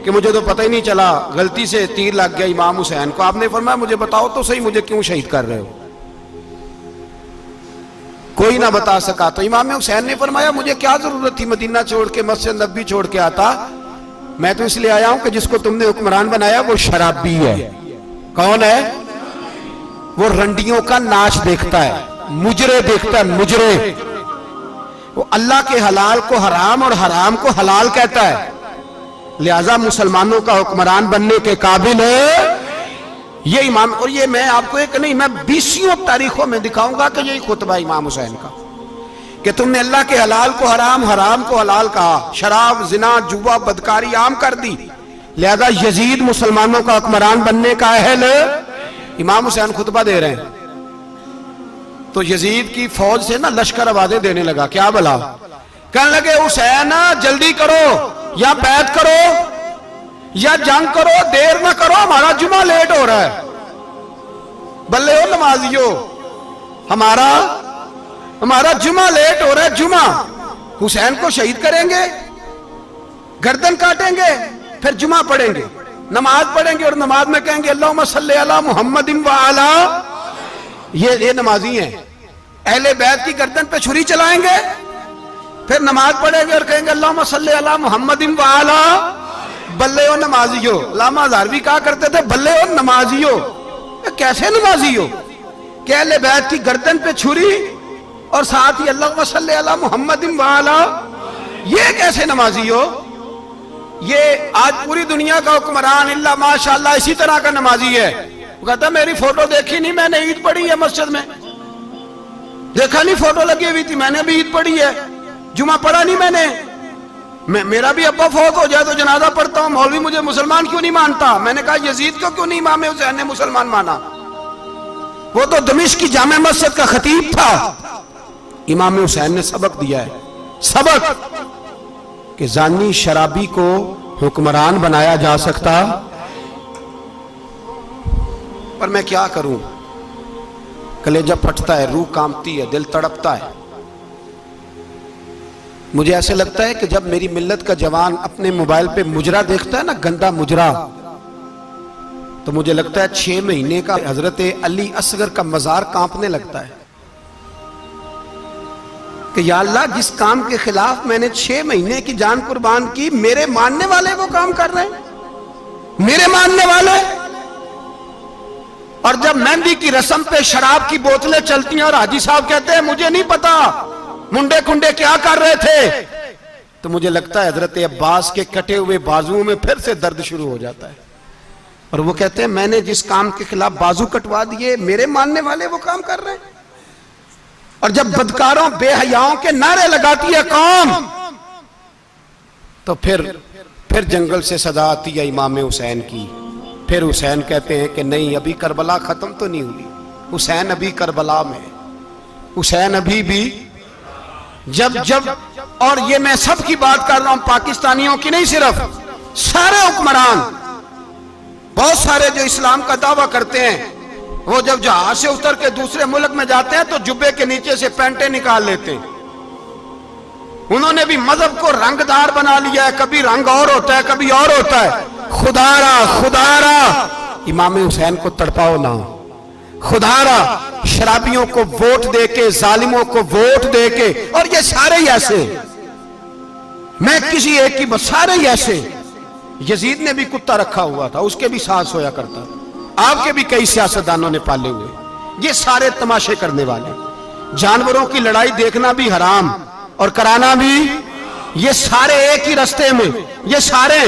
کہ مجھے تو پتہ ہی نہیں چلا غلطی سے تیر لگ گیا امام حسین کو. آپ نے فرمایا مجھے بتاؤ تو صحیح مجھے کیوں شہید کر رہے ہو؟ کوئی نہ بتا سکا. تو امام حسین نے فرمایا مجھے کیا ضرورت تھی مدینہ چھوڑ کے مسجد نبوی چھوڑ کے آتا، میں تو اس لیے آیا ہوں کہ جس کو تم نے حکمران بنایا وہ شرابی ہے. کون ہے؟ وہ رنڈیوں کا ناچ دیکھتا ہے، مجرے دیکھتا ہے، مجرے. وہ اللہ کے حلال کو حرام اور حرام کو حلال کہتا ہے، لہذا مسلمانوں کا حکمران بننے کے قابل ہے یہ امام. اور یہ میں آپ کو ایک نہیں، میں 20 تاریخوں میں دکھاؤں گا کہ یہی خطبہ امام حسین کا کہ تم نے اللہ کے حلال کو حرام، حرام کو حلال کہا، شراب، زنا، جوا، بدکاری عام کر دی، لہذا یزید مسلمانوں کا حکمران بننے کا اہل. امام حسین خطبہ دے رہے ہیں تو یزید کی فوج سے نا لشکر آوازیں دینے لگا. کیا بلا؟ کہنے لگے حسین جلدی کرو، یا بیعت کرو یا جنگ کرو، دیر نہ کرو، ہمارا جمعہ لیٹ ہو رہا ہے. بلے ہو نمازیو، ہمارا جمعہ لیٹ ہو رہا ہے. جمعہ حسین کو شہید کریں گے، گردن کاٹیں گے، پھر جمعہ پڑھیں گے، نماز پڑھیں گے اور نماز میں کہیں گے اللہم صلی علی محمد وعلا. یہ نمازی ہیں. اہل بیت کی گردن پہ چھری چلائیں گے، پھر نماز پڑھیں گے اور کہیں گے اللہم صلی علی محمد وعلا. بلے ہو نمازیو. علامہ ہزاروی کہا کرتے تھے بلے ہو نمازیو. کیسے نمازیو کہ اہل بیت کی گردن پہ چھری اور ساتھ ہی اللہم صلی علی محمد وعلا؟ یہ کیسے نمازی ہو؟ یہ آج پوری دنیا کا حکمران اللہ ماشاءاللہ اسی طرح کا نمازی ہے. وہ کہتا میری فوٹو دیکھی نہیں، میں نے عید پڑھی ہے مسجد میں، دیکھا نہیں فوٹو لگی ہوئی تھی، میں نے بھی عید پڑھی ہے، جمعہ پڑھا نہیں میں نے. میرا بھی ابا فوت ہو جائے تو جنازہ پڑھتا ہوں، مولوی مجھے مسلمان کیوں نہیں مانتا؟ میں نے کہا یزید کو کیوں نہیں امام حسین نے مسلمان مانا؟ وہ تو دمشق کی جامع مسجد کا خطیب تھا. امام حسین نے سبق دیا ہے، سبق کہ زانی شرابی کو حکمران بنایا جا سکتا. پر میں کیا کروں، کلیجہ پھٹتا ہے، روح کانپتی ہے، دل تڑپتا ہے. مجھے ایسے لگتا ہے کہ جب میری ملت کا جوان اپنے موبائل پہ مجرا دیکھتا ہے نا، گندا مجرا، تو مجھے لگتا ہے 6 مہینے کا حضرت علی اصغر کا مزار کانپنے لگتا ہے کہ یا اللہ جس کام کے خلاف میں نے 6 مہینے کی جان قربان کی، میرے ماننے والے وہ کام کر رہے ہیں، میرے ماننے والے. اور جب مہندی کی رسم پہ شراب کی بوتلیں چلتی ہیں اور حاجی صاحب کہتے ہیں مجھے نہیں پتا منڈے کنڈے کیا کر رہے تھے، تو مجھے لگتا ہے حضرت عباس کے کٹے ہوئے بازوؤں میں پھر سے درد شروع ہو جاتا ہے. اور وہ کہتے ہیں میں نے جس کام کے خلاف بازو کٹوا دیے، میرے ماننے والے وہ کام کر رہے ہیں. اور جب بدکاروں بے حیاؤں کے نعرے لگاتی ہے قوم تو پھر جنگل سے صدا آتی ہے امام حسین کی. پھر حسین کہتے ہیں کہ نہیں، ابھی کربلا ختم تو نہیں ہوئی، حسین ابھی کربلا میں، حسین ابھی بھی جب اور یہ میں سب کی بات کر رہا ہوں، پاکستانیوں کی نہیں، صرف سارے حکمران، بہت سارے جو اسلام کا دعویٰ کرتے ہیں، وہ جب جہاز سے اتر کے دوسرے ملک میں جاتے ہیں تو جبے کے نیچے سے پینٹیں نکال لیتے ہیں. انہوں نے بھی مذہب کو رنگدار بنا لیا ہے، کبھی رنگ اور ہوتا ہے کبھی اور ہوتا ہے. خدا را امام حسین کو تڑپاؤ نہ، خدا را شرابیوں کو ووٹ دے کے، ظالموں کو ووٹ دے کے، اور یہ سارے ہی ایسے، میں کسی ایک کی بس، سارے ہی ایسے. یزید نے بھی کتا رکھا ہوا تھا، اس کے بھی ساتھ سویا کرتا تھا، آپ کے بھی کئی سیاستدانوں نے پالے ہوئے. یہ سارے تماشے کرنے والے، جانوروں کی لڑائی دیکھنا بھی حرام اور کرانا بھی، یہ سارے ایک ہی رستے میں، یہ سارے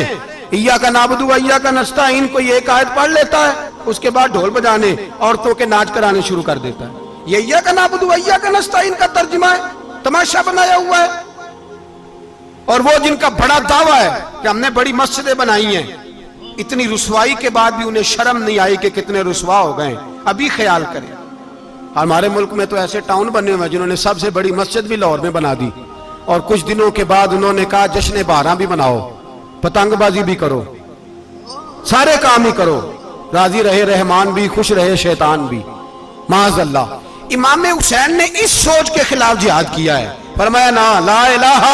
ایاک نعبد و ایاک نستعین کو یہ ایک آیت پڑھ لیتا ہے، اس کے بعد ڈھول بجانے، عورتوں کے ناچ کرانے شروع کر دیتا ہے. یہ ایاک نعبد و ایاک نستعین کا ترجمہ ہے، تماشا بنایا ہوا ہے. اور وہ جن کا بڑا دعویٰ ہے کہ ہم نے بڑی مسجدیں بنائی ہیں، اتنی رسوائی کے بعد بھی انہیں شرم نہیں آئی کہ کتنے رسوا ہو گئے. ابھی خیال کریں، ہمارے ملک میں تو ایسے ٹاؤن بنے ہوئے جنہوں نے سب سے بڑی مسجد بھی لاہور میں بنا دی، اور کچھ دنوں کے بعد انہوں نے کہا جشن بہاراں بھی بناؤ، پتنگ بازی بھی کرو، سارے کام ہی کرو، راضی رہے رحمان بھی، خوش رہے شیطان بھی. معاذ اللہ. امام حسین نے اس سوچ کے خلاف جہاد کیا ہے، فرمایا نا لا الہ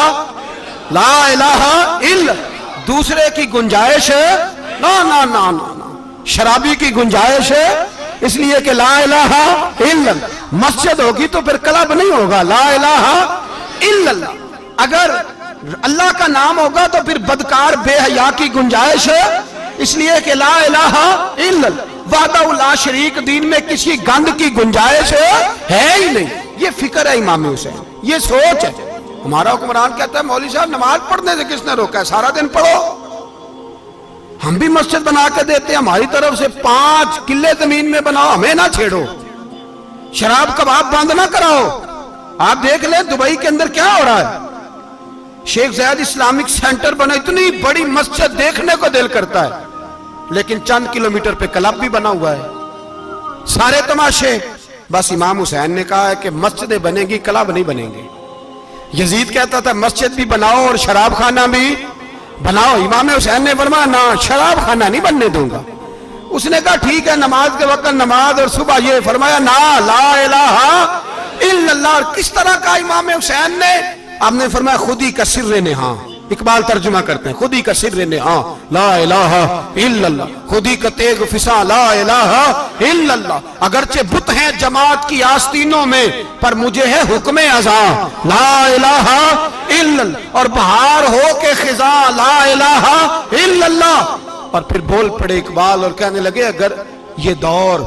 الا، دوسرے کی گنجائش ہے نا، شرابی کی گنجائش ہے، اس لیے کہ لا الہ الا، مسجد ہوگی تو پھر کلب نہیں ہوگا، لا الہ الا اللہ. اگر اللہ کا نام ہوگا تو پھر بدکار بے حیا کی گنجائش ہے، اس لیے کہ لا الہ الا اللہ، وحدہ لا شریک دین میں کسی گند کی گنجائش ہے ہی نہیں. یہ فکر ہے امام حسین، یہ سوچ ہے. ہمارا حکمران کہتا ہے مولوی صاحب نماز پڑھنے سے کس نے روکا ہے، سارا دن پڑھو. ہم بھی مسجد بنا کے دیتے ہیں، ہماری طرف سے 5 کلے زمین میں بناؤ، ہمیں نہ چھیڑو. شراب کباب بند نہ کراؤ. آپ دیکھ لیں دبئی کے اندر کیا ہو رہا ہے، شیخ زید اسلامک سینٹر بنا، اتنی بڑی مسجد دیکھنے کو دل کرتا ہے، لیکن چند کلومیٹر پہ کلب بھی بنا ہوا ہے، سارے تماشے. بس امام حسین نے کہا ہے کہ مسجدیں بنے گی، کلب نہیں بنیں گے. یزید کہتا تھا مسجد بھی بناؤ اور شراب خانہ بھی بناؤ. امام حسین نے فرمایا نہ، شراب خانہ نہیں بننے دوں گا. اس نے کہا ٹھیک ہے، نماز کے وقت نماز اور صبح یہ. فرمایا نا لا الہ الا اللہ. اور کس طرح کا امام حسین نے، آپ نے فرمایا خودی کا سر نہاں. اقبال ترجمہ کرتے ہیں خودی کا سر نہاں لا الہ الا اللہ، خودی کا تیغ فساں لا الہ الا اللہ. اگرچہ بت ہیں جماعت کی آستینوں میں، پر مجھے ہے حکم ازاں لا الہ الا اللہ. اور بہار ہو کے خزاں لا الہ الا اللہ. اور پھر بول پڑے اقبال اور کہنے لگے اگر یہ دور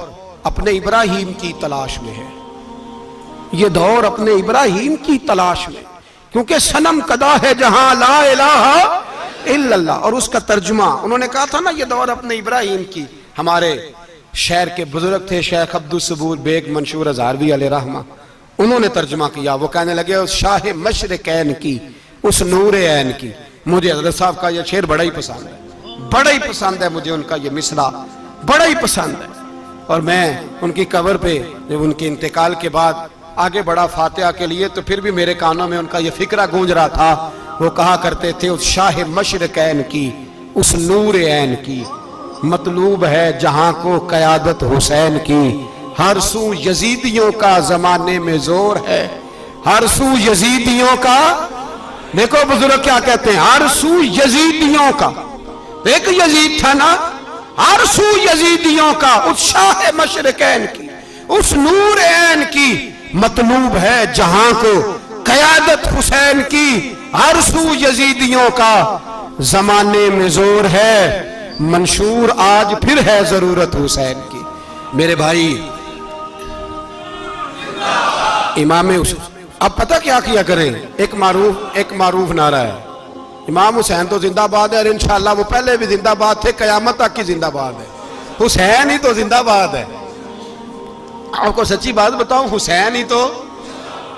اپنے ابراہیم کی تلاش میں ہے، یہ دور اپنے ابراہیم کی تلاش میں، کیونکہ صنم کدا ہے جہاں لا الہ الا اللہ. اور اس کا ترجمہ انہوں نے کہا تھا نا یہ دور اپنے ابراہیم کی. ہمارے شہر کے بزرگ تھے شیخ عبدالصبور بیگ منشور ہزاروی علیہ رحمہ، انہوں نے ترجمہ کیا. وہ کہنے لگے اس شاہ مشرقین کی، اس نور عین کی. مجھے حضرت صاحب کا یہ شعر بڑا ہی پسند ہے، بڑا ہی پسند ہے مجھے، ان کا یہ مصرع بڑا ہی پسند ہے. اور میں ان کی قبر پہ جب ان کے انتقال کے بعد آگے بڑھا فاتحہ کے لیے تو پھر بھی میرے کانوں میں ان کا یہ فکرہ گونج رہا تھا. وہ کہا کرتے تھے اس شاہ مشرقین کی، اس نور عین کی، مطلوب ہے جہاں کو قیادت حسین کی. ہر سو یزیدیوں کا زمانے میں زور ہے، ہر سو یزیدیوں کا. دیکھو بزرگ کیا کہتے ہیں، ہر سو یزیدیوں کا. ایک یزید تھا نا، ہر سو یزیدیوں کا، اس شاہ مشرقین کی، اس نور عین کی، مطلوب ہے جہاں کو قیادت حسین کی. ہر سو یزیدیوں کا زمانے میں زور ہے، منشور آج پھر ہے ضرورت حسین کی. میرے بھائی امام حسین، اب پتہ کیا کیا کریں، ایک معروف نعرہ ہے امام حسین تو زندہ باد ہے، اور انشاءاللہ وہ پہلے بھی زندہ باد تھے، قیامت تک کی زندہ باد ہے. حسین ہی تو زندہ باد ہے. آپ کو سچی بات بتاؤں، حسین ہی تو.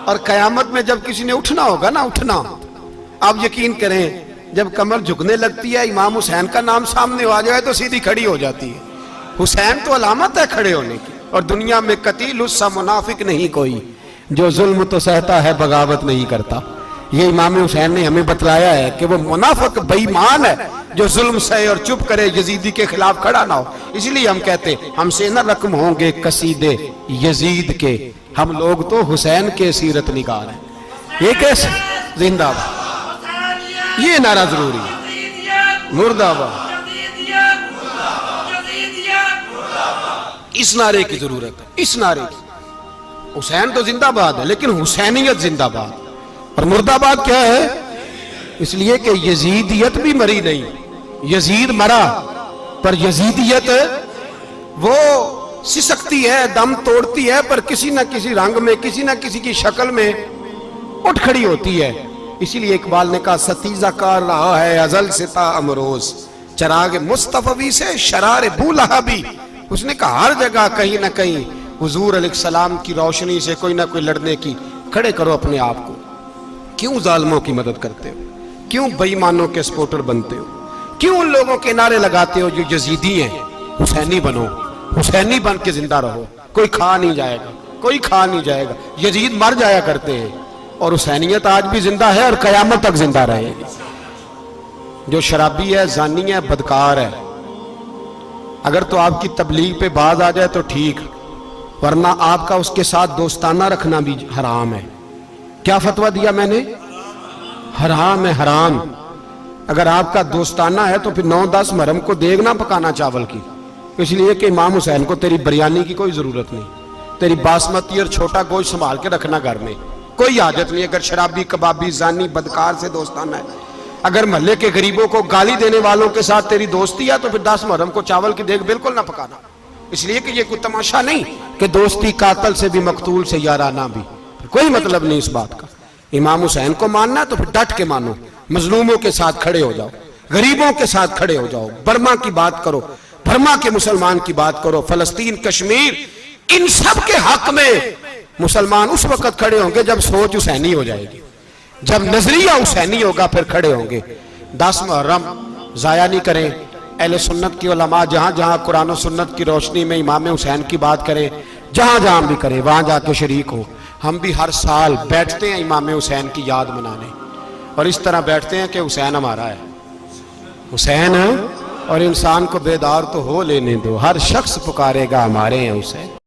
اور قیامت میں جب کسی نے اٹھنا ہوگا نا، اٹھنا، آپ یقین کریں جب کمر جھکنے لگتی ہے امام حسین کا نام سامنے آ جائے تو سیدھی کھڑی ہو جاتی ہے. حسین تو علامت ہے کھڑے ہونے کی. اور دنیا میں قتیل اس سا منافق نہیں کوئی جو ظلم تو سہتا ہے بغاوت نہیں کرتا. یہ امام حسین نے ہمیں بتلایا ہے کہ وہ منافق بے ایمان ہے جو ظلم سہے اور چپ کرے، یزیدی کے خلاف کھڑا نہ ہو. اس لیے ہم کہتے ہم سے نہ رقم ہوں گے قصیدے یزید کے، ہم لوگ تو حسین کے سیرت نگار ہیں. یہ کیسے زندہ باد، یہ نعرہ ضروری ہے. مردہ آباد، اس نعرے کی ضرورت ہے. اس نعرے کی حسین تو زندہ باد ہے لیکن حسینیت زندہ باد. اور مردہ آباد کیا ہے؟ اس لیے کہ یزیدیت بھی مری نہیں. یزید مرا پر یزیدیت وہ سسکتی ہے، دم توڑتی ہے، پر کسی نہ کسی رنگ میں، کسی نہ کسی کی شکل میں اٹھ کھڑی ہوتی ہے. اسی لیے اقبال نے کہا ستیزہ کار رہا ہے ازل سے تا امروز، چراغ مصطفی سے شرار بولہا بھی. اس نے کہا ہر جگہ کہیں نہ کہیں حضور علیہ السلام کی روشنی سے کوئی نہ کوئی لڑنے کی. کھڑے کرو اپنے آپ کو. کیوں ظالموں کی مدد کرتے ہو؟ کیوں بے ایمانوں کے سپورٹر بنتے ہو؟ کیوں ان لوگوں کے نعرے لگاتے ہو جو یزیدی ہیں؟ حسینی بنو، حسینی بن کے زندہ رہو. کوئی کھا نہیں جائے گا، کوئی کھا نہیں جائے گا. یزید مر جایا کرتے ہیں اور حسینیت آج بھی زندہ ہے اور قیامت تک زندہ رہے گی. جو شرابی ہے، زانی ہے، بدکار ہے، اگر تو آپ کی تبلیغ پہ باز آ جائے تو ٹھیک، ورنہ آپ کا اس کے ساتھ دوستانہ رکھنا بھی حرام ہے. کیا فتویٰ دیا میں نے؟ حرام ہے، حرام. اگر آپ کا دوستانہ ہے تو پھر 9-10 محرم کو دیگ نہ پکانا چاول کی. اس لیے کہ امام حسین کو تیری بریانی کی کوئی ضرورت نہیں. تیری باسمتی اور چھوٹا گوشت سنبھال کے رکھنا گھر میں، کوئی حاجت نہیں. اگر شرابی، کبابی، زانی، بدکار سے دوستانہ ہے، اگر محلے کے غریبوں کو گالی دینے والوں کے ساتھ تیری دوستی ہے تو پھر 10 محرم کو چاول کی دیگ بالکل نہ پکانا. اس لیے کہ یہ کوئی تماشا نہیں کہ دوستی قاتل سے بھی مقتول سے یارانہ بھی. کوئی مطلب نہیں اس بات کا. امام حسین کو ماننا تو پھر ڈٹ کے مانو. مظلوموں کے ساتھ کھڑے ہو جاؤ، غریبوں کے ساتھ کھڑے ہو جاؤ. برما کی بات کرو، برما کے مسلمان کی بات کرو، فلسطین، کشمیر، ان سب کے حق میں مسلمان اس وقت کھڑے ہوں گے جب سوچ حسینی ہو جائے گی، جب نظریہ حسینی ہوگا پھر کھڑے ہوں گے. 10 محرم ضائع نہیں کریں. اہل سنت کی علماء جہاں جہاں قرآن و سنت کی روشنی میں امام حسین کی بات کریں، جہاں جہاں بھی کریں، وہاں جا کے شریک ہو. ہم بھی ہر سال بیٹھتے ہیں امام حسین کی یاد منانے، اور اس طرح بیٹھتے ہیں کہ حسین ہمارا ہے، حسین ہے. اور انسان کو بیدار تو ہو لینے دو، ہر شخص پکارے گا ہمارے ہیں حسین.